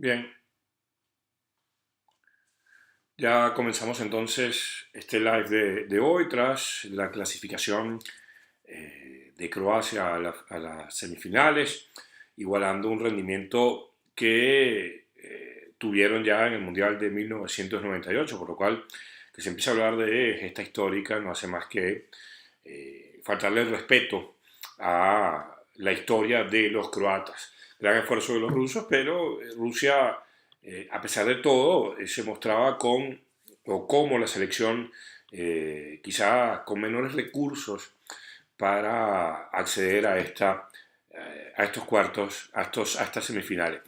Bien, ya comenzamos entonces este live de hoy tras la clasificación de Croacia a las semifinales, igualando un rendimiento que tuvieron ya en el Mundial de 1998, por lo cual que se empieza a hablar de gesta histórica no hace más que faltarle el respeto a la historia de los croatas. Gran esfuerzo de los rusos, pero Rusia, a pesar de todo, se mostraba con, o como la selección, quizá con menores recursos para acceder a estos cuartos, a estas semifinales.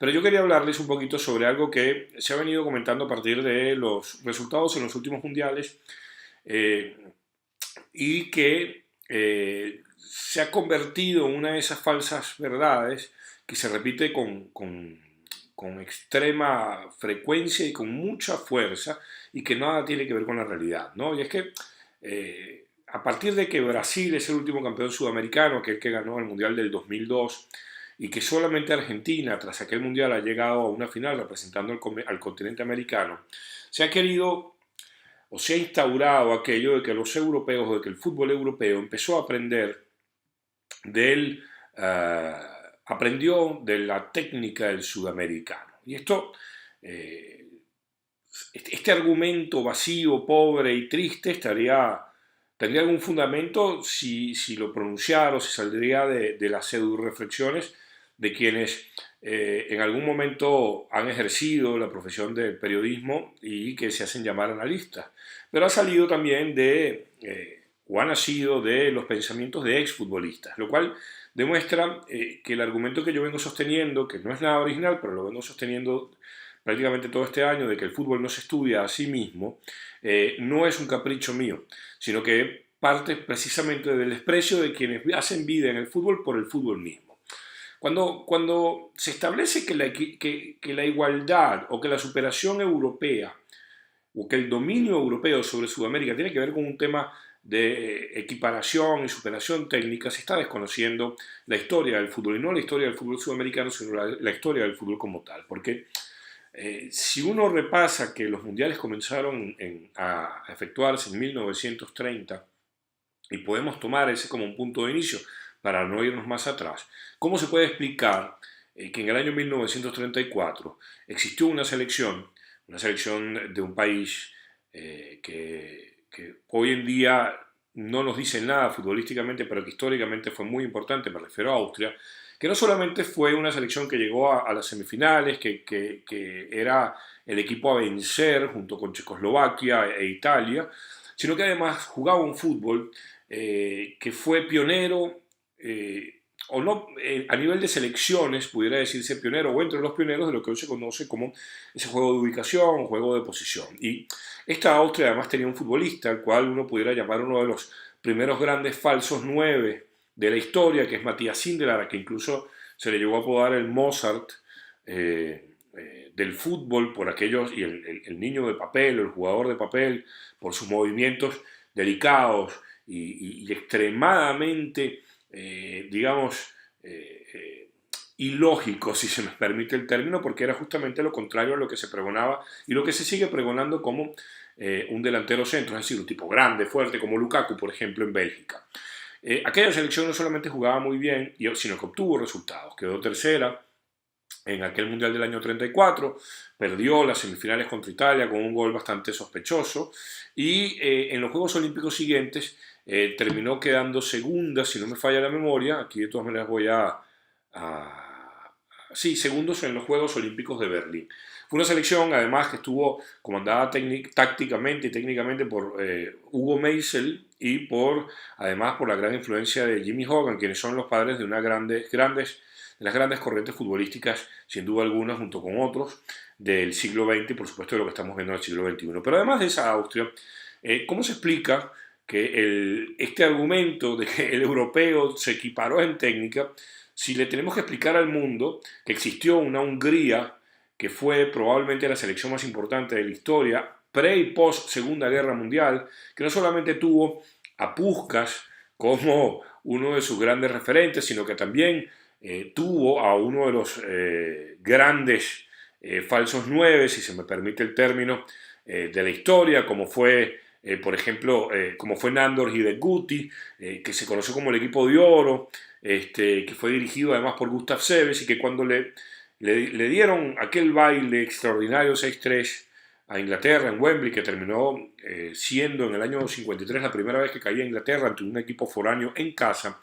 Pero yo quería hablarles un poquito sobre algo que se ha venido comentando a partir de los resultados en los últimos mundiales, eh, y que se ha convertido en una de esas falsas verdades que se repite con extrema frecuencia y con mucha fuerza y que nada tiene que ver con la realidad, ¿no? Y es que a partir de que Brasil es el último campeón sudamericano, aquel que ganó el Mundial del 2002, y que solamente Argentina, tras aquel Mundial, ha llegado a una final representando al continente americano, se ha querido o se ha instaurado aquello de que los europeos, de que el fútbol europeo empezó a aprender del, aprendió de la técnica del sudamericano. Y esto, este argumento vacío, pobre y triste tendría algún fundamento si lo pronunciara o si saldría de las pseudo reflexiones de quienes en algún momento han ejercido la profesión del periodismo y que se hacen llamar analistas. Pero ha salido también o ha nacido de los pensamientos de exfutbolistas, lo cual demuestra que el argumento que yo vengo sosteniendo, que no es nada original, pero lo vengo sosteniendo prácticamente todo este año, de que el fútbol no se estudia a sí mismo, no es un capricho mío, sino que parte precisamente del desprecio de quienes hacen vida en el fútbol por el fútbol mismo. Cuando se establece que la igualdad o que la superación europea o que el dominio europeo sobre Sudamérica tiene que ver con un tema de equiparación y superación técnica, se está desconociendo la historia del fútbol, y no la historia del fútbol sudamericano, sino la historia del fútbol como tal. Porque si uno repasa que los mundiales comenzaron a efectuarse en 1930, y podemos tomar ese como un punto de inicio para no irnos más atrás, ¿cómo se puede explicar que en el año 1934 existió una selección de un país que hoy en día no nos dice nada futbolísticamente, pero que históricamente fue muy importante, me refiero a Austria, que no solamente fue una selección que llegó a las semifinales, que era el equipo a vencer junto con Checoslovaquia e Italia, sino que además jugaba un fútbol que fue pionero, o no, a nivel de selecciones, pudiera decirse pionero, o entre los pioneros de lo que hoy se conoce como ese juego de ubicación, juego de posición. Y esta Austria además tenía un futbolista, al cual uno pudiera llamar uno de los primeros grandes falsos nueve de la historia, que es Matías Sindelar, a que incluso se le llegó a apodar el Mozart del fútbol por aquellos, y el niño de papel, o el jugador de papel, por sus movimientos delicados y extremadamente, digamos, ilógico, si se me permite el término, porque era justamente lo contrario a lo que se pregonaba y lo que se sigue pregonando como un delantero centro, es decir, un tipo grande, fuerte, como Lukaku, por ejemplo, en Bélgica. Aquella selección no solamente jugaba muy bien, sino que obtuvo resultados. Quedó tercera en aquel Mundial del año 34, perdió las semifinales contra Italia con un gol bastante sospechoso, y en los Juegos Olímpicos siguientes terminó quedando segunda, si no me falla la memoria. Aquí de todas maneras voy sí, segundos en los Juegos Olímpicos de Berlín. Fue una selección además que estuvo comandada tácticamente y técnicamente por Hugo Meisel, y además por la gran influencia de Jimmy Hogan, quienes son los padres de las grandes corrientes futbolísticas, sin duda alguna, junto con otros, del siglo XX y por supuesto de lo que estamos viendo en el siglo XXI. Pero además de esa Austria, ¿cómo se explica que este argumento de que el europeo se equiparó en técnica, si le tenemos que explicar al mundo que existió una Hungría que fue probablemente la selección más importante de la historia, pre y post Segunda Guerra Mundial, que no solamente tuvo a Puskás como uno de sus grandes referentes, sino que también tuvo a uno de los grandes falsos nueve, si se me permite el término, de la historia, como fue, por ejemplo, como fue Nandor Hidekuti, que se conoció como el equipo de oro, que fue dirigido además por Gustav Seves, y que cuando le dieron aquel baile extraordinario 6-3 a Inglaterra en Wembley, que terminó siendo en el año 53 la primera vez que caía Inglaterra ante un equipo foráneo en casa.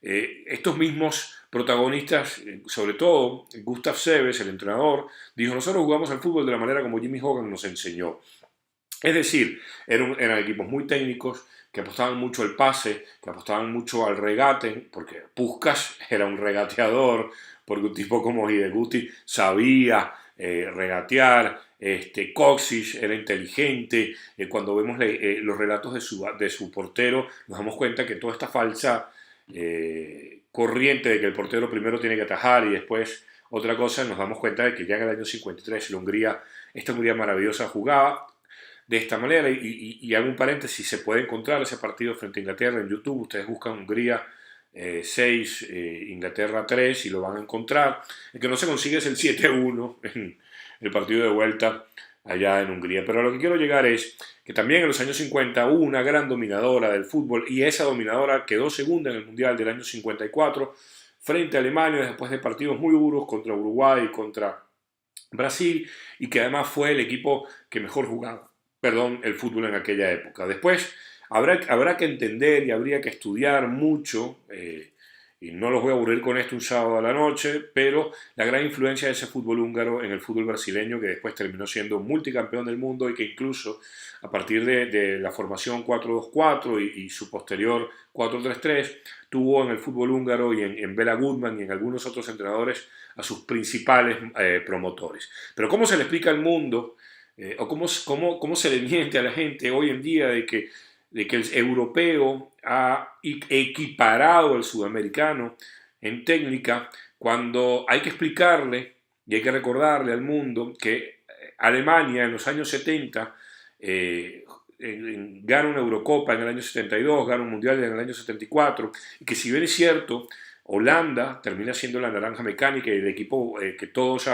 Estos mismos protagonistas, sobre todo Gustav Seves, el entrenador, dijo: nosotros jugamos al fútbol de la manera como Jimmy Hogan nos enseñó. Es decir, eran equipos muy técnicos, que apostaban mucho al pase, que apostaban mucho al regate, porque Puskás era un regateador, porque un tipo como Hidekuti sabía regatear, Kostic era inteligente. Cuando vemos los relatos de su portero, nos damos cuenta que toda esta falsa corriente de que el portero primero tiene que atajar y después otra cosa, nos damos cuenta de que ya en el año 53 esta Hungría maravillosa jugaba de esta manera. Y hago un paréntesis: se puede encontrar ese partido frente a Inglaterra en YouTube. Ustedes buscan Hungría 6, Inglaterra 3 y lo van a encontrar. El que no se consigue es el 7-1 en el partido de vuelta allá en Hungría. Pero a lo que quiero llegar es que también en los años 50 hubo una gran dominadora del fútbol, y esa dominadora quedó segunda en el Mundial del año 54 frente a Alemania, después de partidos muy duros contra Uruguay y contra Brasil, y que además fue el equipo que mejor jugaba el fútbol en aquella época. Después habrá que entender y habría que estudiar mucho, y no los voy a aburrir con esto un sábado a la noche, pero la gran influencia de ese fútbol húngaro en el fútbol brasileño, que después terminó siendo multicampeón del mundo, y que incluso a partir de la formación 4-2-4 y su posterior 4-3-3, tuvo en el fútbol húngaro y en Bela Goodman y en algunos otros entrenadores a sus principales promotores. Pero ¿cómo se le explica al mundo, o cómo se le miente a la gente hoy en día de que el europeo ha equiparado al sudamericano en técnica, cuando hay que explicarle y hay que recordarle al mundo que Alemania en los años 70 gana una Eurocopa en el año 72, gana un Mundial en el año 74, y que si bien es cierto, Holanda termina siendo la naranja mecánica y el equipo que todos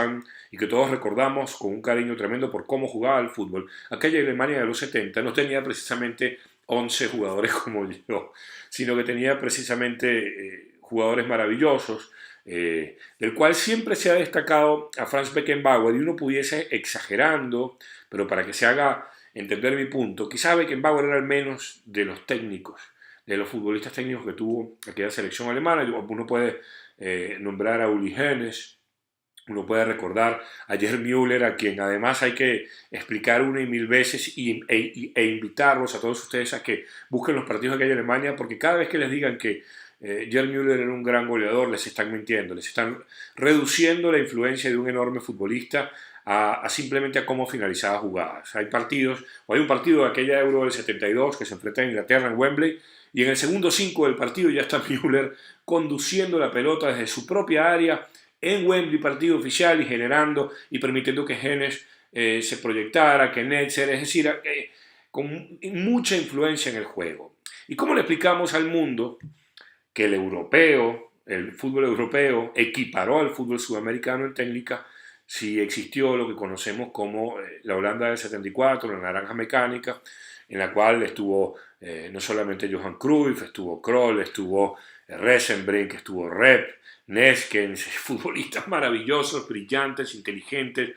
recordamos con un cariño tremendo por cómo jugaba el fútbol. Aquella Alemania de los 70 no tenía precisamente 11 jugadores como yo, sino que tenía precisamente jugadores maravillosos, del cual siempre se ha destacado a Franz Beckenbauer, y uno pudiese, exagerando, pero para que se haga entender mi punto, quizá Beckenbauer era el menos de los técnicos, de los futbolistas técnicos que tuvo aquella selección alemana. Uno puede nombrar a Uli Hoeneß, uno puede recordar a Gerd Müller, a quien además hay que explicar una y mil veces e invitarlos a todos ustedes a que busquen los partidos de aquella Alemania, porque cada vez que les digan que Gerd Müller era un gran goleador, les están mintiendo, les están reduciendo la influencia de un enorme futbolista simplemente a cómo finalizaba jugadas. Hay un partido de aquella Euro del 72 que se enfrenta a Inglaterra en Wembley, y en el segundo 5 del partido ya está Müller conduciendo la pelota desde su propia área en Wembley, partido oficial, y generando y permitiendo que Hoeneß se proyectara, que Netzer, es decir, con mucha influencia en el juego. ¿Y cómo le explicamos al mundo que el fútbol europeo, equiparó al fútbol sudamericano en técnica, si existió lo que conocemos como la Holanda del 74, la naranja mecánica, en la cual estuvo no solamente Johan Cruyff, estuvo Kroll, estuvo Resenbrink, estuvo Rep, Neskens, futbolistas maravillosos, brillantes, inteligentes,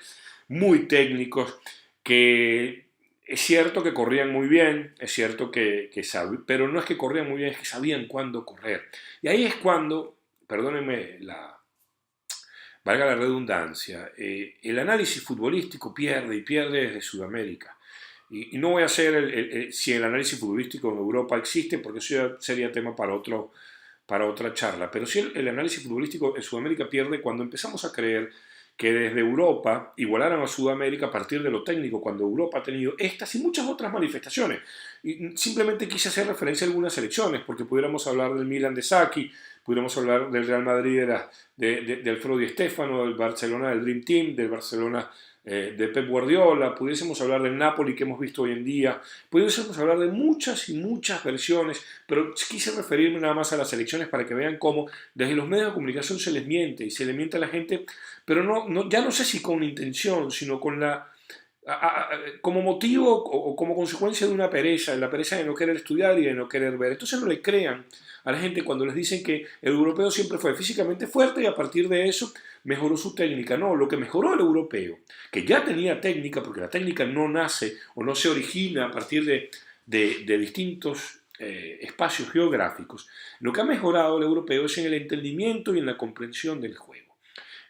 muy técnicos, que es cierto que corrían muy bien, es cierto que sabían, pero no es que corrían muy bien, es que sabían cuándo correr. Y ahí es cuando, perdónenme valga la redundancia, el análisis futbolístico pierde desde Sudamérica. Y no voy a hacer si el análisis futbolístico en Europa existe, porque eso sería tema para otra charla. Pero sí el análisis futbolístico en Sudamérica pierde cuando empezamos a creer que desde Europa igualaran a Sudamérica a partir de lo técnico, cuando Europa ha tenido estas y muchas otras manifestaciones. Y simplemente quise hacer referencia a algunas selecciones, porque pudiéramos hablar del Milan de Sacchi, pudiéramos hablar del Real Madrid de Alfredo Di Stéfano, del Barcelona del Dream Team, del Barcelona de Pep Guardiola, pudiésemos hablar del Napoli que hemos visto hoy en día, pudiésemos hablar de muchas y muchas versiones, pero quise referirme nada más a las elecciones para que vean cómo desde los medios de comunicación se les miente y se les miente a la gente, pero ya no sé si con intención, sino con como motivo o como consecuencia de una pereza, la pereza de no querer estudiar y de no querer ver. Entonces no le crean a la gente cuando les dicen que el europeo siempre fue físicamente fuerte y a partir de eso mejoró su técnica. No, lo que mejoró el europeo, que ya tenía técnica, porque la técnica no nace o no se origina a partir de distintos espacios geográficos, lo que ha mejorado el europeo es en el entendimiento y en la comprensión del juego.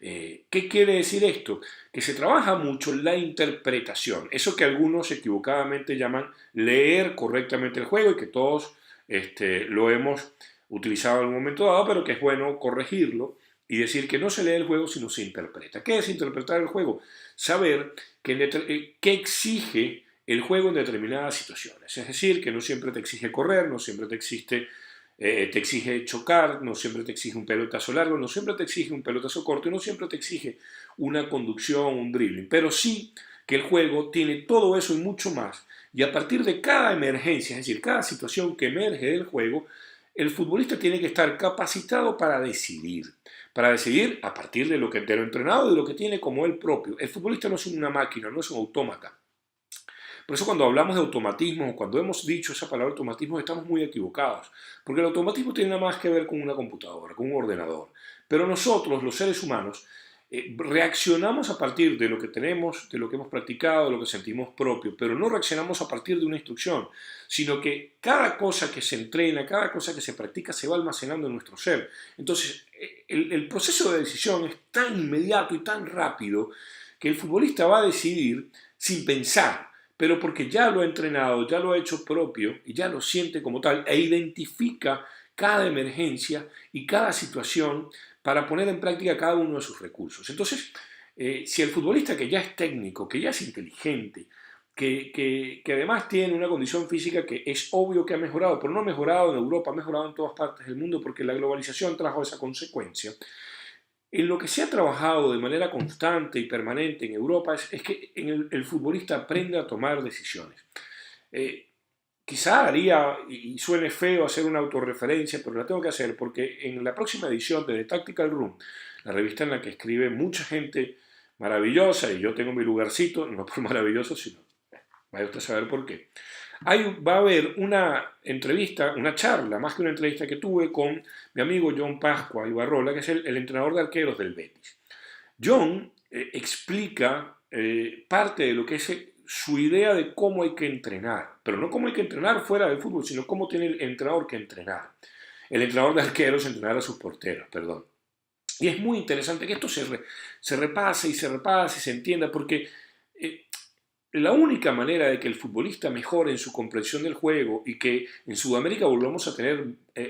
¿Qué quiere decir esto? Que se trabaja mucho la interpretación, eso que algunos equivocadamente llaman leer correctamente el juego y que todos lo hemos utilizado en un momento dado, pero que es bueno corregirlo y decir que no se lee el juego sino se interpreta. ¿Qué es interpretar el juego? Saber qué exige el juego en determinadas situaciones. Es decir, que no siempre te exige correr, no siempre te exige chocar, no siempre te exige un pelotazo largo, no siempre te exige un pelotazo corto y no siempre te exige una conducción, un dribbling, pero sí que el juego tiene todo eso y mucho más. Y a partir de cada emergencia, es decir, cada situación que emerge del juego, el futbolista tiene que estar capacitado para decidir a partir de lo entrenado y de lo que tiene como él propio. El futbolista no es una máquina, no es un autómata. Por eso cuando hablamos de automatismo, o cuando hemos dicho esa palabra automatismo, estamos muy equivocados. Porque el automatismo tiene nada más que ver con una computadora, con un ordenador. Pero nosotros, los seres humanos, reaccionamos a partir de lo que tenemos, de lo que hemos practicado, de lo que sentimos propio, pero no reaccionamos a partir de una instrucción, sino que cada cosa que se entrena, cada cosa que se practica se va almacenando en nuestro ser. Entonces, el proceso de decisión es tan inmediato y tan rápido que el futbolista va a decidir sin pensar, pero porque ya lo ha entrenado, ya lo ha hecho propio y ya lo siente como tal e identifica cada emergencia y cada situación para poner en práctica cada uno de sus recursos. Entonces, si el futbolista que ya es técnico, que ya es inteligente, que además tiene una condición física que es obvio que ha mejorado, pero no ha mejorado en Europa, ha mejorado en todas partes del mundo porque la globalización trajo esa consecuencia. En lo que se ha trabajado de manera constante y permanente en Europa es que el futbolista aprende a tomar decisiones. Eh, Quizá haría, y suene feo hacer una autorreferencia, pero la tengo que hacer porque en la próxima edición de The Tactical Room, la revista en la que escribe mucha gente maravillosa, y yo tengo mi lugarcito, no por maravilloso, sino vaya usted a saber por qué. Va a haber una entrevista, una charla, más que una entrevista que tuve con mi amigo John Pascua Ibarrola, que es el entrenador de arqueros del Betis. John explica parte de lo que es su idea de cómo hay que entrenar, pero no cómo hay que entrenar fuera del fútbol, sino cómo tiene el entrenador que entrenar. El entrenador de arqueros entrenar a sus porteros, perdón. Y es muy interesante que esto se repase y se repase y se entienda, porque la única manera de que el futbolista mejore en su comprensión del juego y que en Sudamérica volvamos a tener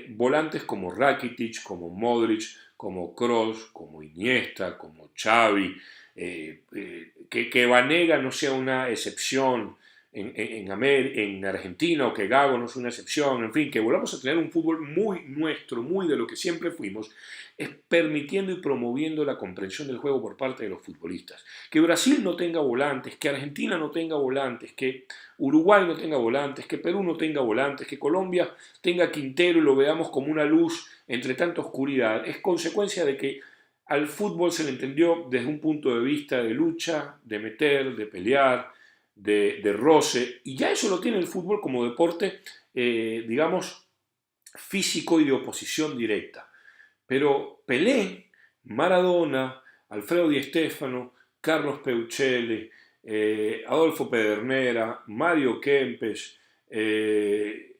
volantes como Rakitic, como Modric, como Kroos, como Iniesta, como Xavi, que Vanega no sea una excepción en Argentina o que Gago no sea una excepción, en fin, que volvamos a tener un fútbol muy nuestro, muy de lo que siempre fuimos, es permitiendo y promoviendo la comprensión del juego por parte de los futbolistas. Que Brasil no tenga volantes, que Argentina no tenga volantes, que Uruguay no tenga volantes, que Perú no tenga volantes, que Colombia tenga Quintero y lo veamos como una luz entre tanta oscuridad, es consecuencia de que al fútbol se le entendió desde un punto de vista de lucha, de meter, de pelear, de roce, y ya eso lo tiene el fútbol como deporte, digamos, físico y de oposición directa. Pero Pelé, Maradona, Alfredo Di Stéfano, Carlos Peuchele, Adolfo Pedernera, Mario Kempes, el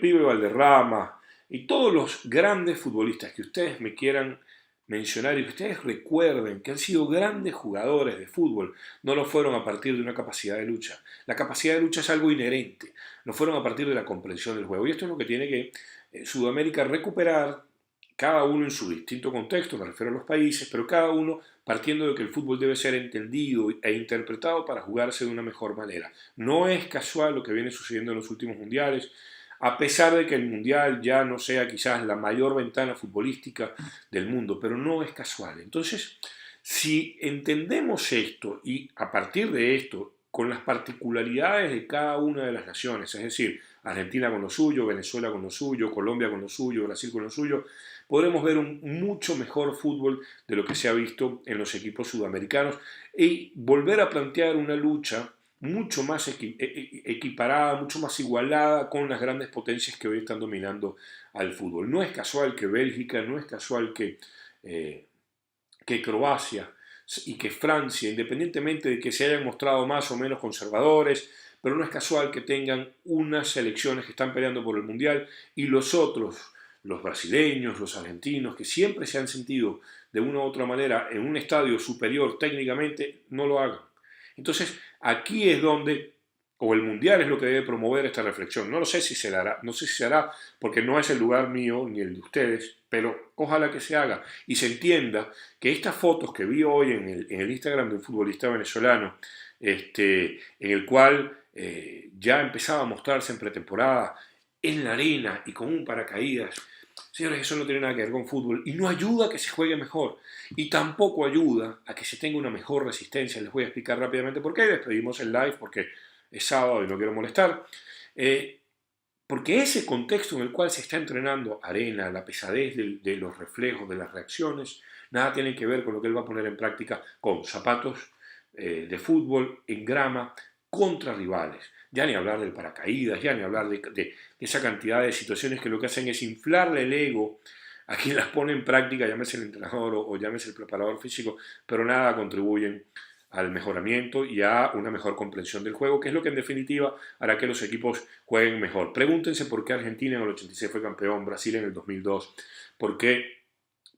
pibe Valderrama, y todos los grandes futbolistas que ustedes me quieran mencionar y que ustedes recuerden que han sido grandes jugadores de fútbol, no lo fueron a partir de una capacidad de lucha. La capacidad de lucha es algo inherente, no fueron a partir de la comprensión del juego. Y esto es lo que tiene que Sudamérica recuperar, cada uno en su distinto contexto, me refiero a los países, pero cada uno partiendo de que el fútbol debe ser entendido e interpretado para jugarse de una mejor manera. No es casual lo que viene sucediendo en los últimos mundiales, a pesar de que el mundial ya no sea quizás la mayor ventana futbolística del mundo, pero no es casual. Entonces, Si entendemos esto y a partir de esto, con las particularidades de cada una de las naciones, es decir, Argentina con lo suyo, Venezuela con lo suyo, Colombia con lo suyo, Brasil con lo suyo, podremos ver un mucho mejor fútbol de lo que se ha visto en los equipos sudamericanos y volver a plantear una lucha mucho más equiparada, mucho más igualada con las grandes potencias que hoy están dominando al fútbol. No es casual que Bélgica, no es casual que Croacia y que Francia, independientemente de que se hayan mostrado más o menos conservadores, pero no es casual que tengan unas selecciones que están peleando por el Mundial y los otros, los brasileños, los argentinos, que siempre se han sentido de una u otra manera en un estadio superior técnicamente, no lo hagan. Entonces, aquí es donde, o el Mundial es lo que debe promover esta reflexión. No lo sé si se hará, no sé si se hará, porque no es el lugar mío ni el de ustedes, pero ojalá que se haga y se entienda que estas fotos que vi hoy en el Instagram de un futbolista venezolano, en el cual ya empezaba a mostrarse en pretemporada, en la arena y con un paracaídas. Señores, eso no tiene nada que ver con fútbol y no ayuda a que se juegue mejor y tampoco ayuda a que se tenga una mejor resistencia. Les voy a explicar rápidamente por qué. Despedimos el live porque es sábado y no quiero molestar. Porque ese contexto en el cual se está entrenando arena, la pesadez de los reflejos, de las reacciones, nada tiene que ver con lo que él va a poner en práctica con zapatos de fútbol en grama contra rivales. Ya ni hablar del paracaídas, ya ni hablar de esa cantidad de situaciones que lo que hacen es inflarle el ego a quien las pone en práctica, llámese el entrenador o llámese el preparador físico, pero nada contribuyen al mejoramiento y a una mejor comprensión del juego, que es lo que en definitiva hará que los equipos jueguen mejor. Pregúntense por qué Argentina en el 86 fue campeón, Brasil en el 2002, por qué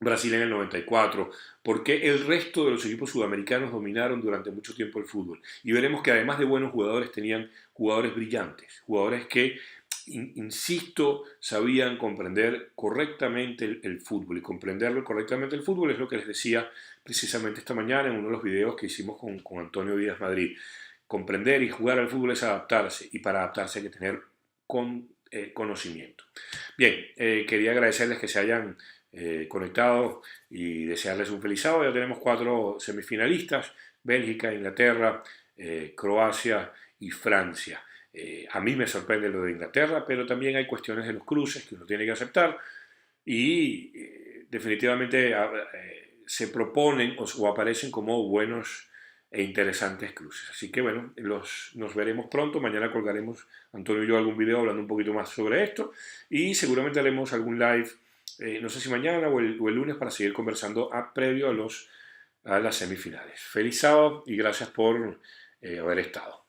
Brasil en el 94, por qué el resto de los equipos sudamericanos dominaron durante mucho tiempo el fútbol. Y veremos que además de buenos jugadores tenían jugadores brillantes, jugadores que insisto, sabían comprender correctamente el fútbol. Y comprenderlo correctamente el fútbol es lo que les decía precisamente esta mañana en uno de los videos que hicimos con Antonio Díaz Madrid. Comprender y jugar al fútbol es adaptarse, y para adaptarse hay que tener conocimiento. Bien, quería agradecerles que se hayan conectado y desearles un feliz sábado. Ya tenemos 4 semifinalistas: Bélgica, Inglaterra, Croacia y Francia. A mí me sorprende lo de Inglaterra, pero también hay cuestiones de los cruces que uno tiene que aceptar y definitivamente se proponen o aparecen como buenos e interesantes cruces. Así que bueno, nos veremos pronto. Mañana colgaremos, Antonio y yo, algún video hablando un poquito más sobre esto y seguramente haremos algún live, no sé si mañana o el lunes, para seguir conversando previo a las semifinales. Feliz sábado y gracias por haber estado.